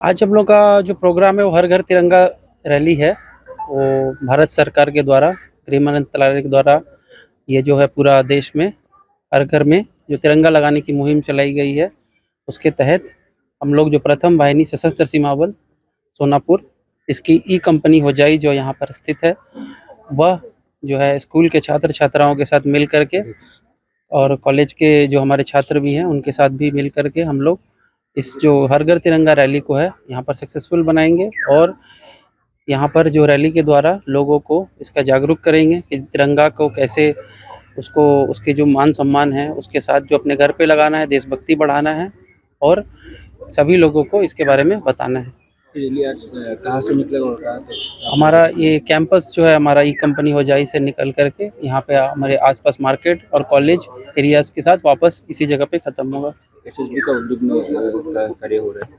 आज हम लोग का जो प्रोग्राम है वो हर घर तिरंगा रैली है। वो भारत सरकार के द्वारा, गृह मंत्रालय के द्वारा ये जो है पूरा देश में हर घर में जो तिरंगा लगाने की मुहिम चलाई गई है, उसके तहत हम लोग जो प्रथम वाहिनी सशस्त्र सीमा बल सोनापुर, इसकी ई कंपनी होजाई जो यहाँ पर स्थित है, वह जो है स्कूल के छात्र छात्राओं के साथ मिल करके और कॉलेज के जो हमारे छात्र भी हैं उनके साथ भी मिल करके हम लोग इस जो हर घर तिरंगा रैली को है यहाँ पर सक्सेसफुल बनाएंगे और यहाँ पर जो रैली के द्वारा लोगों को इसका जागरूक करेंगे कि तिरंगा को कैसे उसको उसके जो मान सम्मान है उसके साथ जो अपने घर पे लगाना है, देशभक्ति बढ़ाना है और सभी लोगों को इसके बारे में बताना है। रैली आज कहाँ से निकलेगा और कहाँ तक? हमारा ये कैंपस जो है हमारा ई कंपनी होजाई से निकल करके यहाँ पे हमारे आसपास मार्केट और कॉलेज एरियाज के साथ वापस इसी जगह पे ख़त्म होगा। एसएसबी का उद्योग में कार्य हो रहा है।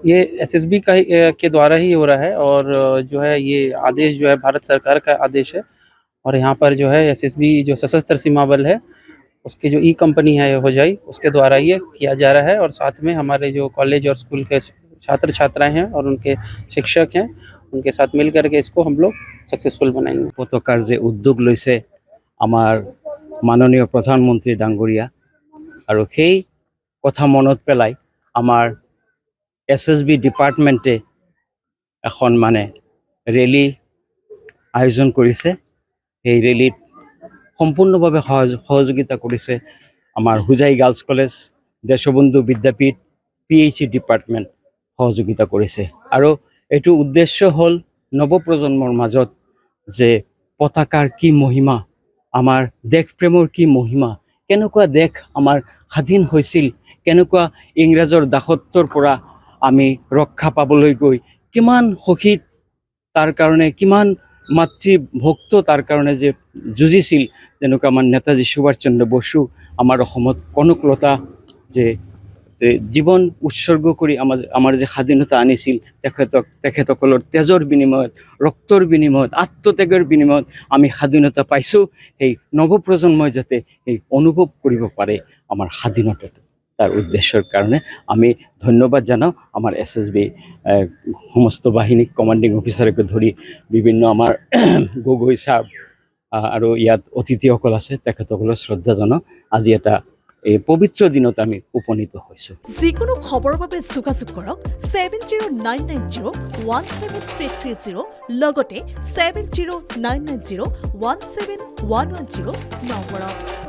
ये एसएसबी का के द्वारा ही हो रहा है और जो है ये आदेश जो है भारत सरकार का आदेश है और यहाँ पर जो है एसएसबी जो सशस्त्र सीमा बल है उसकी जो ई कंपनी है होजाई उसके द्वारा ये किया जा रहा है और साथ में हमारे जो कॉलेज और स्कूल के छात्र छात्राएं हैं और उनके शिक्षक हैं उनके साथ मिल करके इसको हम लोग सक्सेसफुल बनाएंगे। পতাকাৰ যে উদ্যোগ লৈছে আমাৰ মাননীয় প্ৰধানমন্ত্ৰী ডাঙৰীয়া আৰু সেই কথা মনত পেলাই আমাৰ এছএছবি ডিপাৰ্টমেণ্টে এখন ৰেলী আয়োজন কৰিছে। এই ৰেলীত সম্পূৰ্ণভাৱে সহযোগিতা কৰিছে আমাৰ হোজাই গাৰ্লছ কলেজ, দেশবন্ধু বিদ্যাপীঠ, পিএইচই ডিপাৰ্টমেণ্ট সহযোগিতা কৰিছে আৰু এইটো উদ্দেশ্য হ'ল নৱপ্ৰজন্মৰ মাজত যে পতাকাৰ কি মহিমা, আমাৰ দেশপ্ৰেমৰ কি মহিমা, কেনেকুৱা দেশ আমাৰ স্বাধীন হৈছিল, কেনেকুৱা ইংৰাজৰ দাসত্বৰ পৰা আমি ৰক্ষা পাবলৈ গৈ কিমান শহীদ তাৰ কাৰণে, কিমান মাতৃভক্ত তাৰ কাৰণে যে যুঁজিছিল, যেনেকুৱা আমাৰ নেতাজী সুভাষ চন্দ্ৰ বসু আমাৰ অসমত কনকলতা যে জীৱন উৎসৰ্গ কৰি আমাৰ যে স্বাধীনতা আনিছিল, তেখেতসকলৰ তেজৰ বিনিময়ত, ৰক্তৰ বিনিময়ত, আত্মত্যাগৰ বিনিময়ত আমি স্বাধীনতা পাইছোঁ। সেই নৱপ্ৰজন্মই যাতে এই অনুভৱ কৰিব পাৰে আমাৰ স্বাধীনতাটো, তাৰ উদ্দেশ্যৰ কাৰণে আমি ধন্যবাদ জনাওঁ আমাৰ এছএছবি সমস্ত বাহিনীক, কমাণ্ডিং অফিচাৰকে ধৰি বিভিন্ন আমাৰ গগৈ চাহাব আৰু ইয়াত অতিথিসকল আছে, তেখেতসকলৰ শ্ৰদ্ধা জনাওঁ। আজি এটা এই পবিত্ৰ দিনত আমি উপনীত হৈছোঁ। যিকোনো খবৰৰ বাবে যোগাযোগ কৰক 7099017330 লগতে 7099017110 নম্বৰত।